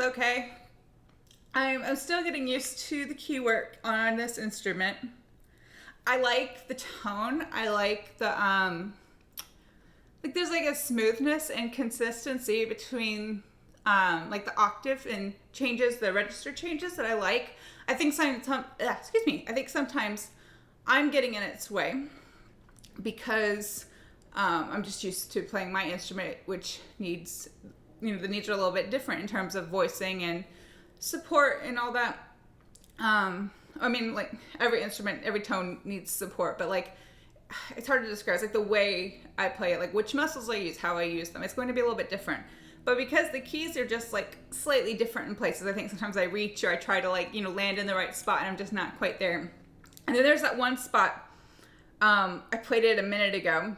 okay. I'm still getting used to the key work on this instrument. I like the tone. I like the like there's like a smoothness and consistency between like the octave and changes, the register changes that I like. I think I think sometimes I'm getting in its way because I'm just used to playing my instrument, which needs, the needs are a little bit different in terms of voicing and support and all that. I mean, like every instrument, every tone needs support, but like it's hard to describe. It's like the way I play it, like which muscles I use, how I use them. It's going to be a little bit different. But because the keys are just like slightly different in places, I think sometimes I reach or I try to like, land in the right spot and I'm just not quite there. And then there's that one spot, I played it a minute ago.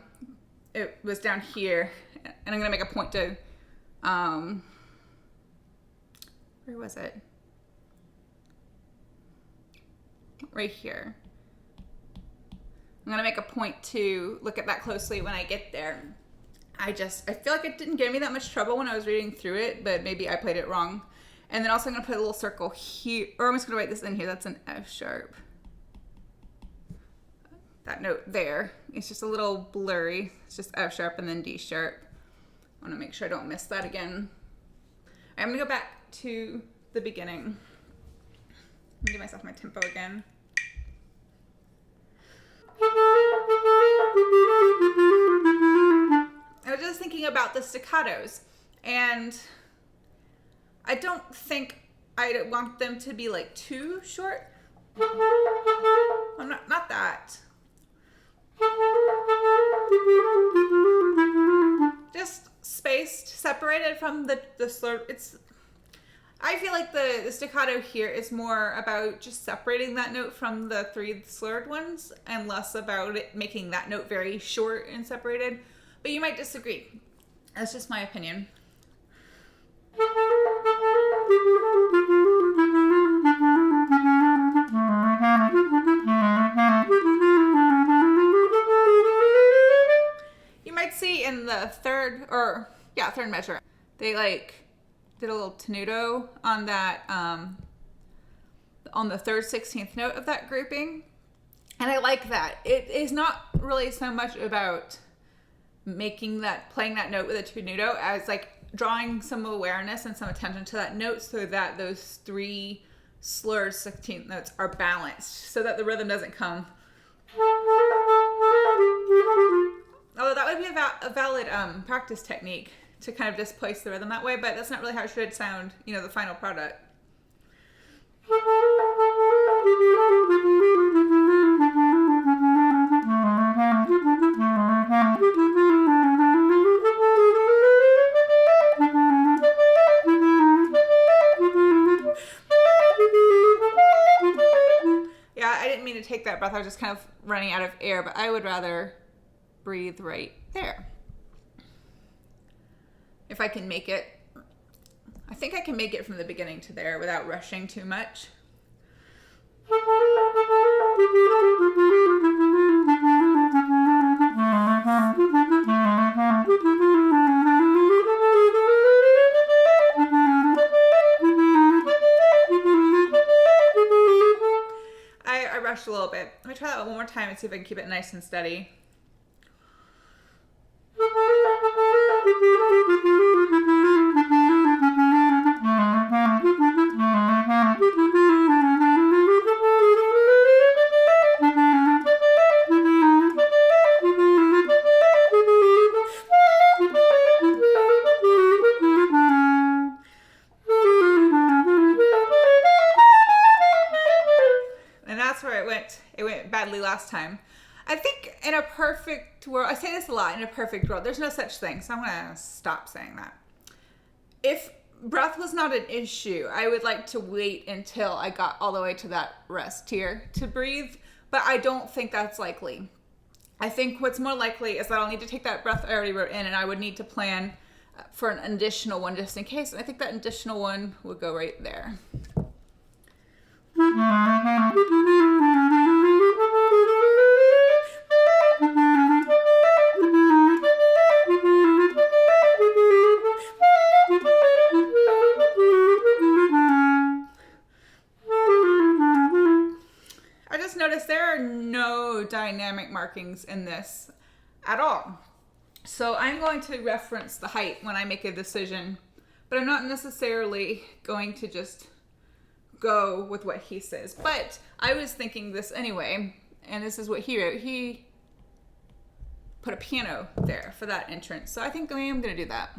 It was down here, and I'm going to make a point to, where was it? Right here. I'm going to make a point to look at that closely when I get there. I feel like it didn't give me that much trouble when I was reading through it, but maybe I played it wrong. And then also I'm going to put a little circle here, or I'm just going to write this in here. That's an F sharp. That note there, it's just a little blurry. It's just F sharp and then D sharp. I want to make sure I don't miss that again. I'm going to go back to the beginning. Let me give myself my tempo again. I was just thinking about the staccatos, and I don't think I want them to be like too short. I'm not that. Just spaced, separated from the slur. I feel like the staccato here is more about just separating that note from the three slurred ones and less about it making that note very short and separated. But you might disagree. That's just my opinion. You might see in the third measure, they like did a little tenuto on that, on the third 16th note of that grouping. And I like that. It is not really so much about playing that note with a tenuto as like drawing some awareness and some attention to that note so that those three slurred 16th notes are balanced so that the rhythm doesn't come. Although that would be a valid practice technique to kind of displace the rhythm that way, but that's not really how it should sound, the final product. Yeah, I didn't mean to take that breath. I was just kind of running out of air, but I would rather breathe right there. If I can make it, I think I can make it from the beginning to there without rushing too much. I rushed a little bit. Let me try that one more time and see if I can keep it nice and steady. It went badly last time. I think in a perfect world, I say this a lot, in a perfect world, there's no such thing, so I'm going to stop saying that. If breath was not an issue, I would like to wait until I got all the way to that rest here to breathe, but I don't think that's likely. I think what's more likely is that I'll need to take that breath I already wrote in, and I would need to plan for an additional one just in case, and I think that additional one would go right there. dynamic markings in this at all. So I'm going to reference the height when I make a decision, but I'm not necessarily going to just go with what he says. But I was thinking this anyway, and this is what he wrote. He put a piano there for that entrance. So I think I am going to do that.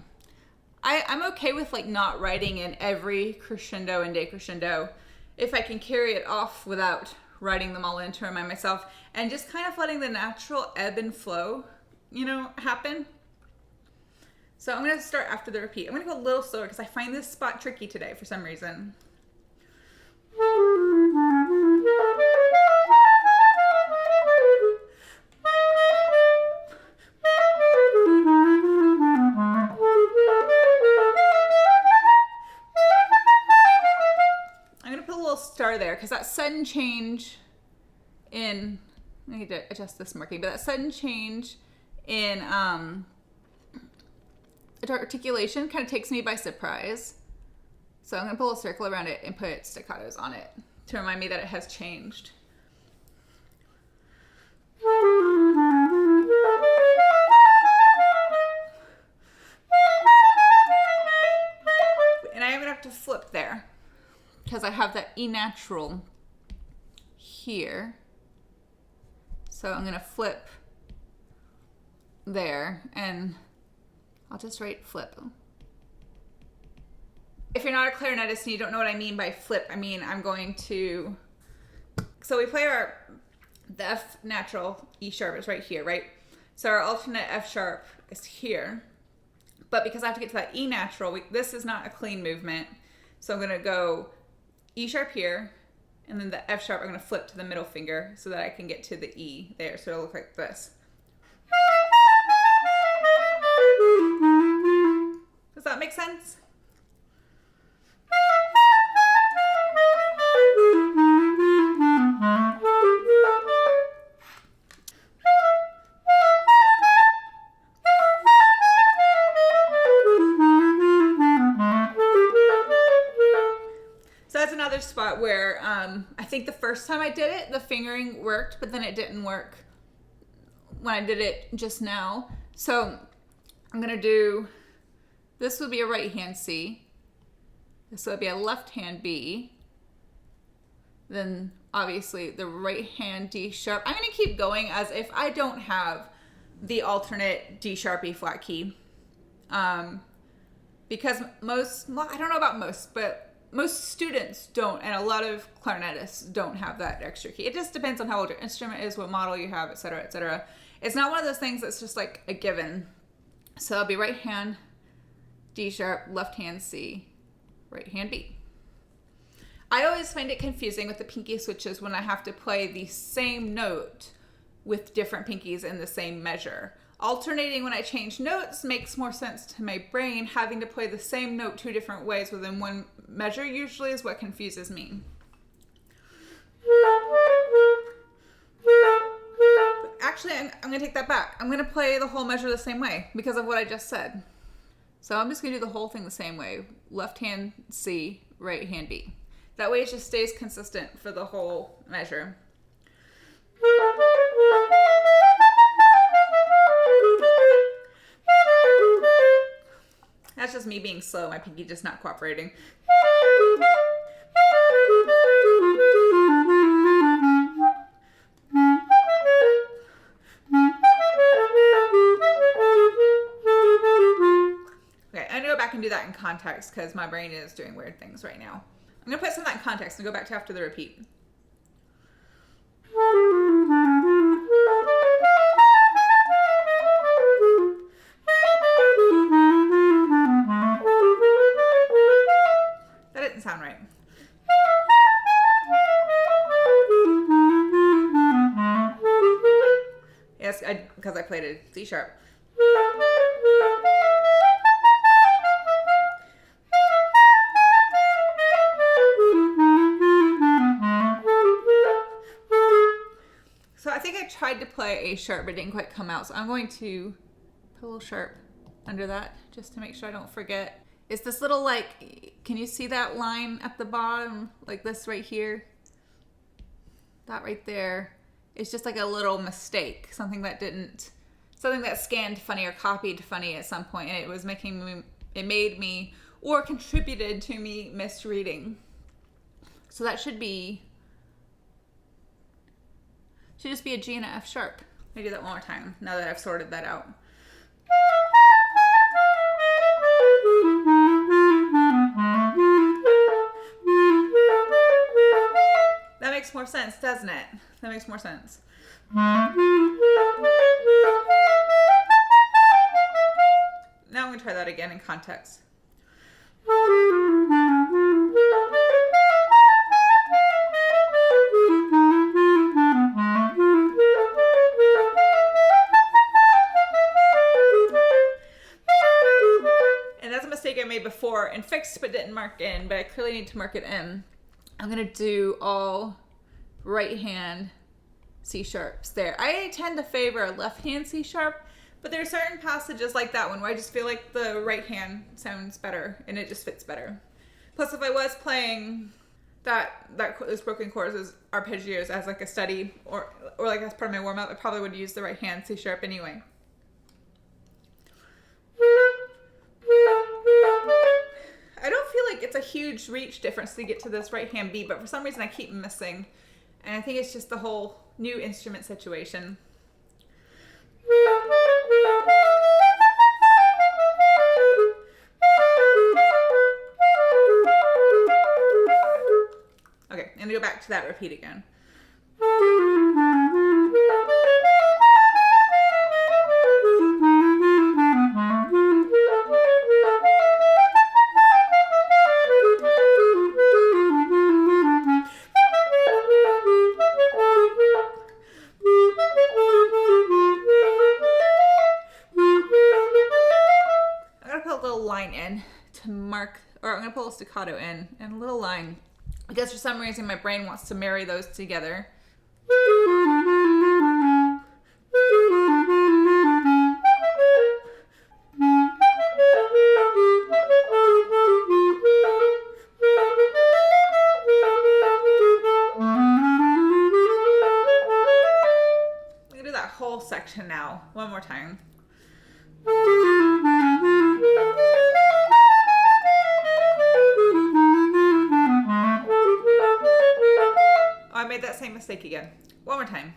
I'm okay with like not writing in every crescendo and decrescendo if I can carry it off without writing them all in to remind myself, and just kind of letting the natural ebb and flow, you know, happen. So I'm going to start after the repeat. I'm going to go a little slower because I find this spot tricky today for some reason. I'm going to put a little star there because that sudden change in, I need to adjust this marking, but that sudden change in articulation kind of takes me by surprise. So I'm going to pull a circle around it and put staccatos on it to remind me that it has changed. And I am going to have to flip there because I have that E natural here. So I'm going to flip there, and I'll just write flip. If you're not a clarinetist and you don't know what I mean by flip, I mean I'm going to, so we play the F natural, E sharp is right here, right? So our alternate F sharp is here, but because I have to get to that E natural, this is not a clean movement. So I'm going to go E sharp here, and then the F sharp I'm going to flip to the middle finger so that I can get to the E there. So it'll look like this. Does that make sense? So that's another spot where I think the first time I did it, the fingering worked, but then it didn't work when I did it just now. So I'm going to do, this will be a right hand C. This will be a left hand B. Then obviously the right hand D sharp. I'm going to keep going as if I don't have the alternate D sharp E flat key. Because most, well, I don't know about most, but most students don't, and a lot of clarinetists don't have that extra key. It just depends on how old your instrument is, what model you have, etc., etc. It's not one of those things that's just like a given. So it'll be right hand D sharp, left hand C, right hand B. I always find it confusing with the pinky switches when I have to play the same note with different pinkies in the same measure. Alternating when I change notes makes more sense to my brain. Having to play the same note two different ways within one measure usually is what confuses me. Actually, I'm going to take that back. I'm going to play the whole measure the same way because of what I just said. So I'm just going to do the whole thing the same way. Left hand C, right hand B. That way it just stays consistent for the whole measure. That's just me being slow, my pinky just not cooperating. Okay, I'm gonna go back and do that in context because my brain is doing weird things right now. I'm gonna put some of that in context and go back to after the repeat. That didn't sound right. Yes, because I played a C sharp. So I think I tried to play A sharp, but it didn't quite come out. So I'm going to put a little sharp under that just to make sure I don't forget. It's this little, like, can you see that line at the bottom? Like this right here? That right there It's just like a little mistake, something that scanned funny or copied funny at some point, and it made me or contributed to me misreading. So that should just be a G and a F sharp. Let me do that one more time now that I've sorted that out. That makes more sense, doesn't it? That makes more sense. Now I'm going to try that again in context. And that's a mistake I made before and fixed but didn't mark in, but I clearly need to mark it in. I'm going to do all right hand C sharps there. I tend to favor a left hand C sharp, but there are certain passages like that one where I just feel like the right hand sounds better and it just fits better. Plus, if I was playing those broken chords as arpeggios as like a study or like as part of my warm up, I probably would use the right hand C sharp anyway. I don't feel like it's a huge reach difference to get to this right hand B, but for some reason I keep missing. And I think it's just the whole new instrument situation. Okay, I'm gonna go back to that repeat again. I'm going to pull a staccato in and a little line because for some reason my brain wants to marry those together. I'm going to do that whole section now, one more time. I made that same mistake again. One more time.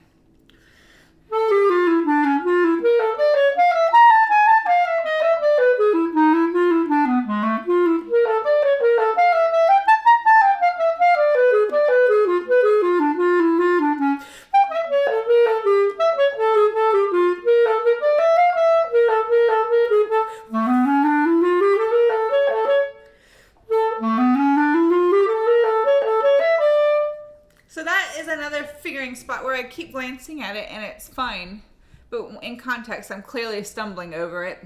Spot where I keep glancing at it and it's fine, but in context I'm clearly stumbling over it.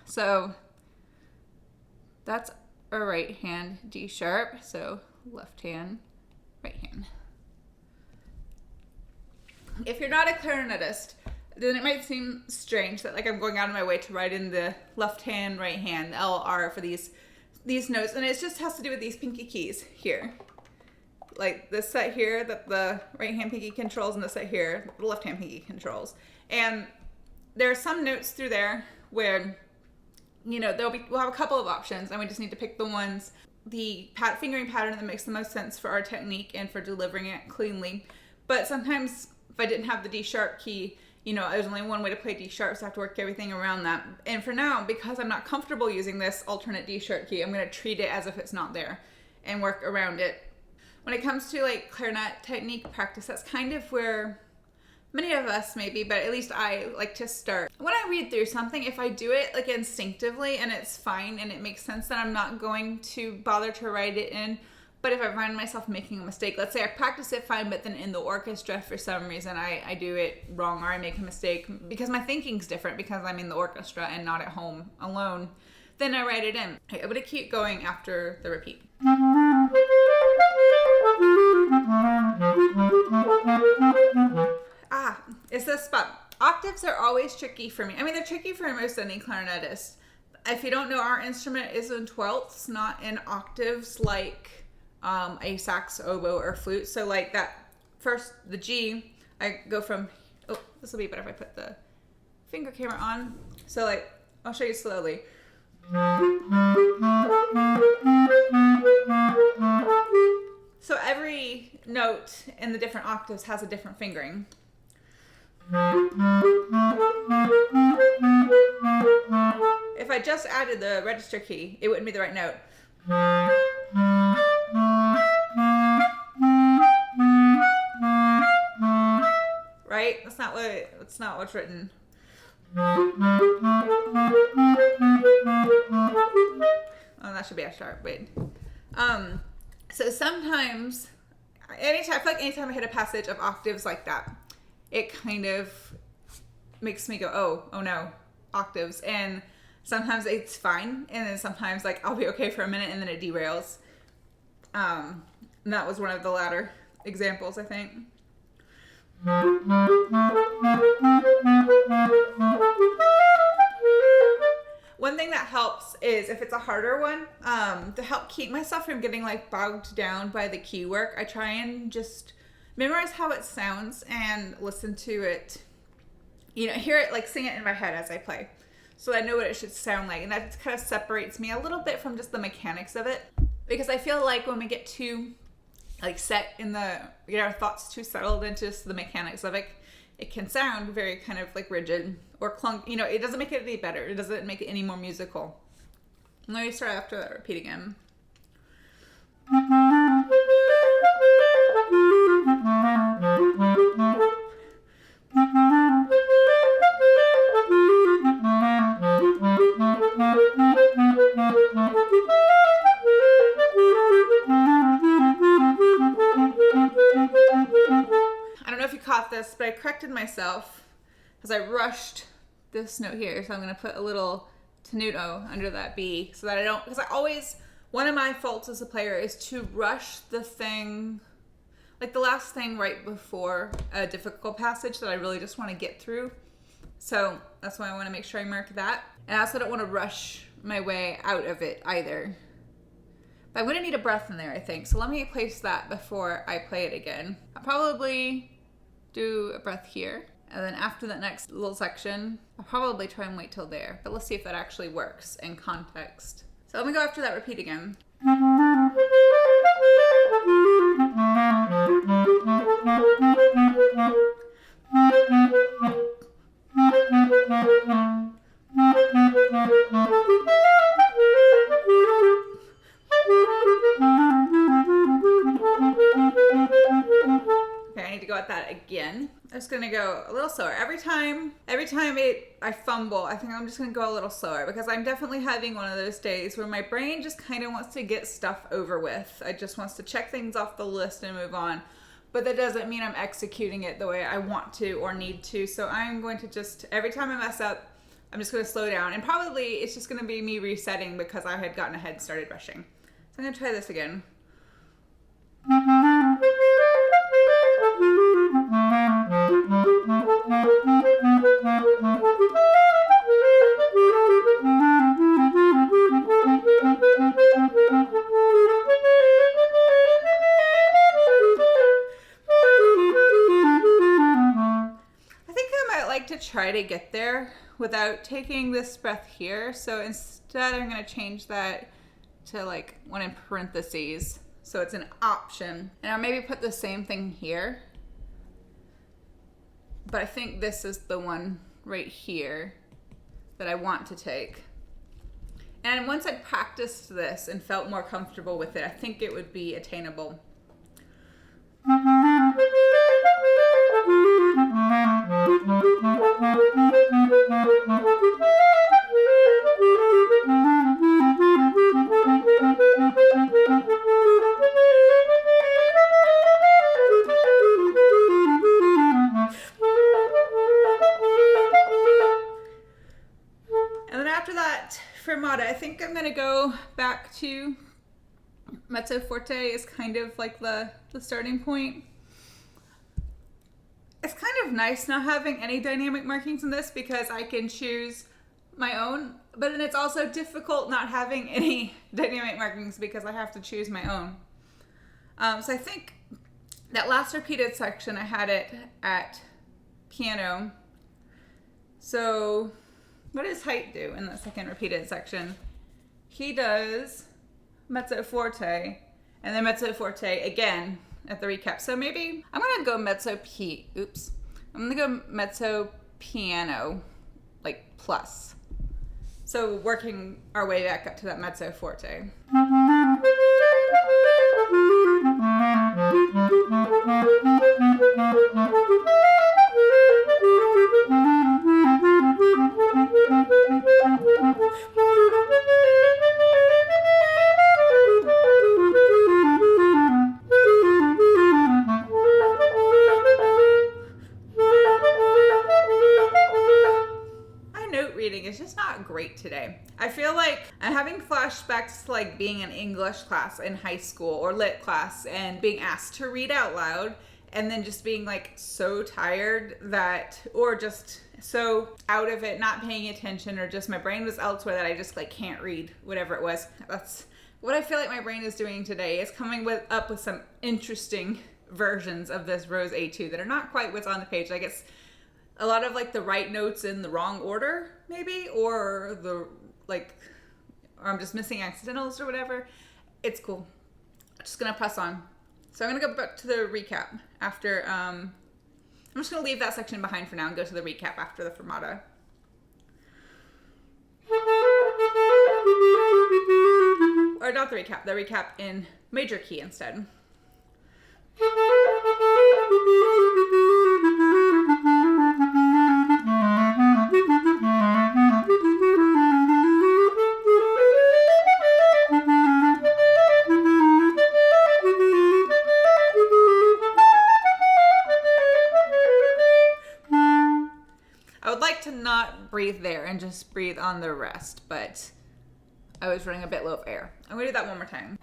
So that's a right hand D sharp, so left hand, right hand. If you're not a clarinetist, then it might seem strange that like I'm going out of my way to write in the left hand, right hand, L, R for these notes, and it just has to do with these pinky keys here. Like this set here that the right hand pinky controls and the set here the left hand pinky controls. And there are some notes through there where, you know, we'll have a couple of options and we just need to pick the fingering pattern that makes the most sense for our technique and for delivering it cleanly. But sometimes if I didn't have the D sharp key, you know, there's only one way to play D sharp, so I have to work everything around that. And for now, because I'm not comfortable using this alternate D sharp key, I'm going to treat it as if it's not there and work around it. When it comes to like clarinet technique practice, that's kind of where many of us maybe, but at least I like to start. When I read through something, if I do it like instinctively and it's fine and it makes sense, then I'm not going to bother to write it in. But if I find myself making a mistake, let's say I practice it fine, but then in the orchestra for some reason I do it wrong or I make a mistake because my thinking's different because I'm in the orchestra and not at home alone, then I write it in. Okay, I'm gonna keep going after the repeat. It's this spot. Octaves are always tricky for me. I mean, they're tricky for most any clarinetist. If you don't know, our instrument is in twelfths, not in octaves like a sax, oboe, or flute. So like that first, the G, I go from, oh, this will be better if I put the finger camera on. So like, I'll show you slowly. So every note in the different octaves has a different fingering. If I just added the register key, it wouldn't be the right note. Right? That's not what's written. Oh, that should be a sharp. Wait. So sometimes, I feel like anytime I hit a passage of octaves like that, it kind of makes me go, oh no, octaves. And sometimes it's fine, and then sometimes like I'll be okay for a minute, and then it derails. And that was one of the latter examples, I think. One thing that helps is if it's a harder one, to help keep myself from getting like bogged down by the key work, I try and just memorize how it sounds and listen to it, you know, hear it, like sing it in my head as I play, so I know what it should sound like. And that kind of separates me a little bit from just the mechanics of it, because I feel like when we get too like set in the, you know, our thoughts too settled into just the mechanics of it, it can sound very kind of like rigid or clunk. You know, it doesn't make it any better. It doesn't make it any more musical. Let me start after that, repeat again. I don't know if you caught this, but I corrected myself as I rushed this note here. So I'm going to put a little tenuto under that B so that I don't, because I always, one of my faults as a player is to rush the thing, like the last thing right before a difficult passage that I really just want to get through. So that's why I want to make sure I mark that. And I also don't want to rush my way out of it either. But I'm going to need a breath in there, I think. So let me place that before I play it again. I'll probably do a breath here. And then after that next little section, I'll probably try and wait till there. But let's see if that actually works in context. So let me go after that, repeat again. Okay, I need to go at that again. I'm just gonna go a little slower. Every time I fumble, I think I'm just gonna go a little slower, because I'm definitely having one of those days where my brain just kind of wants to get stuff over with. It just wants to check things off the list and move on. But that doesn't mean I'm executing it the way I want to or need to. So I'm going to just, every time I mess up, I'm just gonna slow down. And probably it's just gonna be me resetting because I had gotten ahead and started rushing. So I'm gonna try this again. To try to get there without taking this breath here. So instead I'm going to change that to like one in parentheses, so it's an option. And I'll maybe put the same thing here, but I think this is the one right here that I want to take. And once I'd practiced this and felt more comfortable with it, I think it would be attainable. And then after that, fermata, I think I'm gonna go back to mezzo forte is kind of like the starting point. It's kind of nice not having any dynamic markings in this because I can choose my own, but then it's also difficult not having any dynamic markings because I have to choose my own. So I think that last repeated section, I had it at piano. So what does Height do in the second repeated section? He does mezzo forte and then mezzo forte again at the recap. So maybe I'm gonna go I'm gonna go mezzo piano, like plus. So working our way back up to that mezzo forte. Is just not great today. I feel like I'm having flashbacks to like being in English class in high school or lit class and being asked to read out loud and then just being like so tired that, or just so out of it, not paying attention, or just my brain was elsewhere that I just like can't read whatever it was. That's what I feel like my brain is doing today, is coming up with some interesting versions of this Rose Etude that are not quite what's on the page. Like it's a lot of like the right notes in the wrong order, maybe, or I'm just missing accidentals or whatever. It's cool. I'm just gonna press on. So I'm gonna go back to the recap after, I'm just gonna leave that section behind for now and go to the recap after the fermata. Or not the recap in major key instead. I would like to not breathe there and just breathe on the rest, but I was running a bit low of air. I'm gonna do that one more time.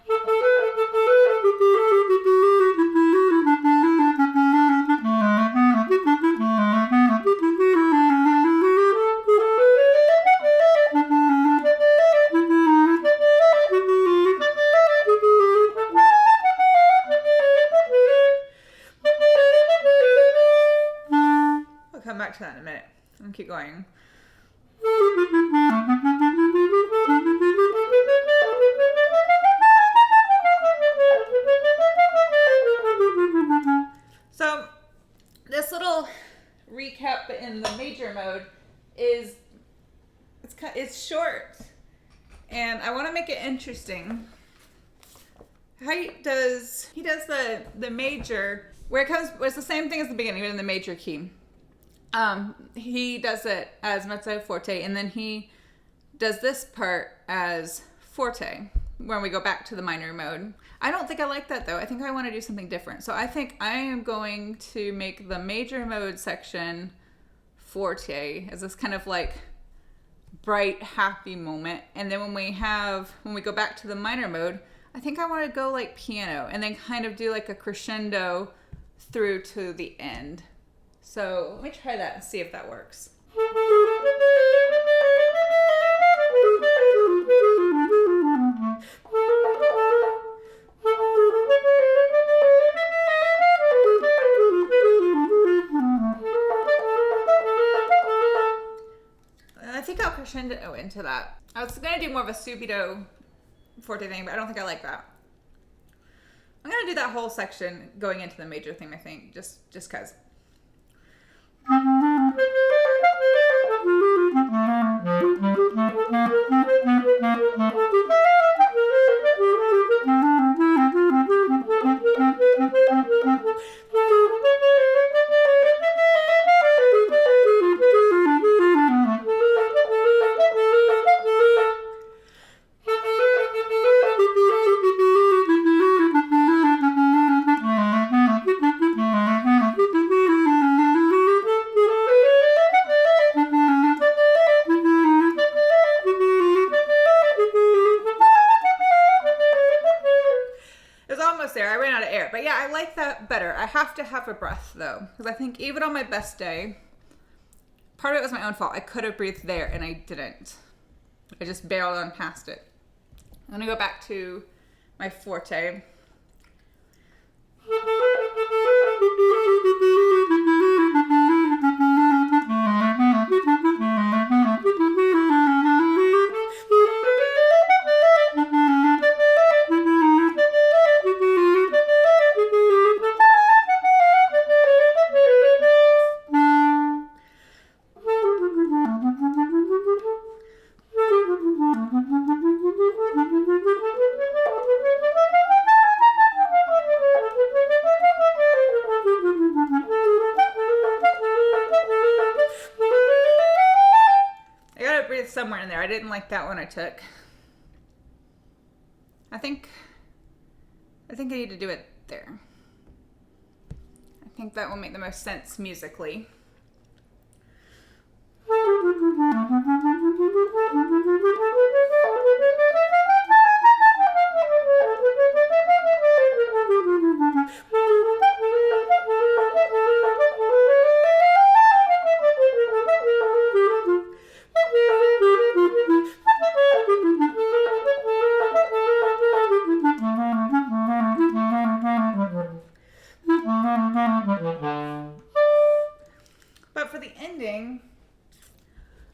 I'll come back to that in a minute. I'm gonna keep going. So this little recap in the major mode is it's short, and I want to make it interesting. He does the major where it's the same thing as the beginning, but in the major key. He does it as mezzo forte, and then he does this part as forte when we go back to the minor mode. I don't think I like that though. I think I want to do something different. So I think I am going to make the major mode section forte as this kind of like bright, happy moment. And then when we go back to the minor mode, I think I want to go like piano and then kind of do like a crescendo through to the end. So let me try that and see if that works. I think I'll crescendo into that. I was gonna do more of a subito forte thing, but I don't think I like that. I'm gonna do that whole section going into the major thing, I think, just cause. There, I ran out of air, but yeah, I like that better. I have to have a breath though, because I think even on my best day, part of it was my own fault. I could have breathed there and I didn't. I just barreled on past it. I'm gonna go back to my forte. somewhere in there. I didn't like that one I took. I think I need to do it there. I think that will make the most sense musically. But for the ending,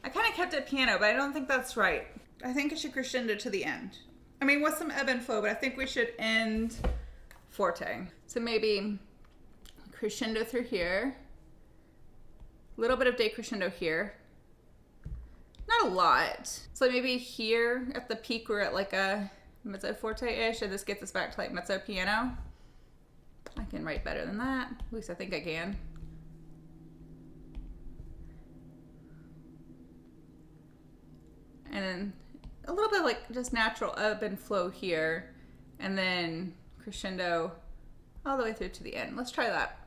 I kind of kept it piano, but I don't think that's right. I think it should crescendo to the end. I mean, with some ebb and flow, but I think we should end forte. So maybe crescendo through here. A little bit of decrescendo here. Not a lot. So maybe here at the peak we're at like a mezzo forte-ish, and this gets us back to like mezzo piano. I can write better than that. At least I think I can. And then a little bit like just natural ebb and flow here, and then crescendo all the way through to the end. Let's try that.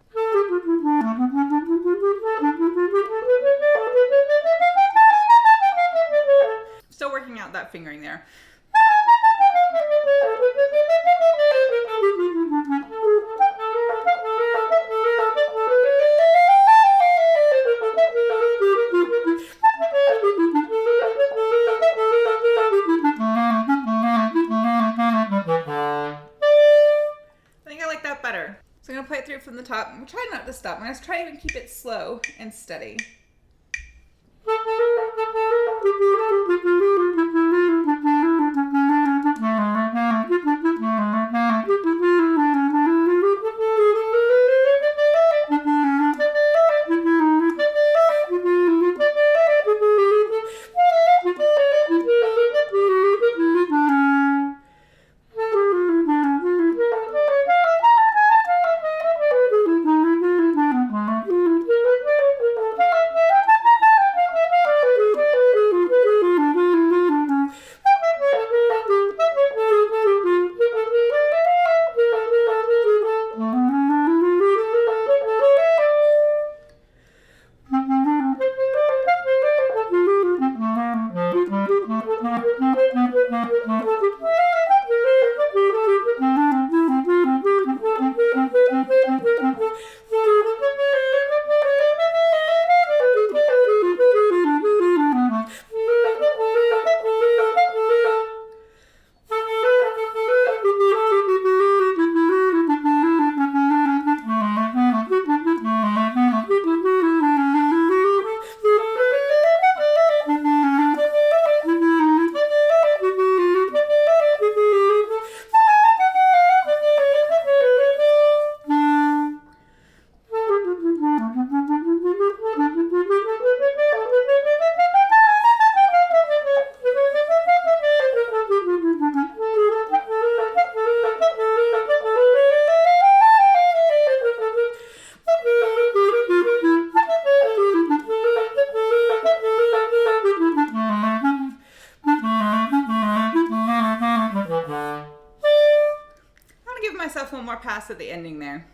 Still working out that fingering there. So I'm going to play it through from the top. I'm going to try not to stop. I'm going to try to even keep it slow and steady. One more pass at the ending there.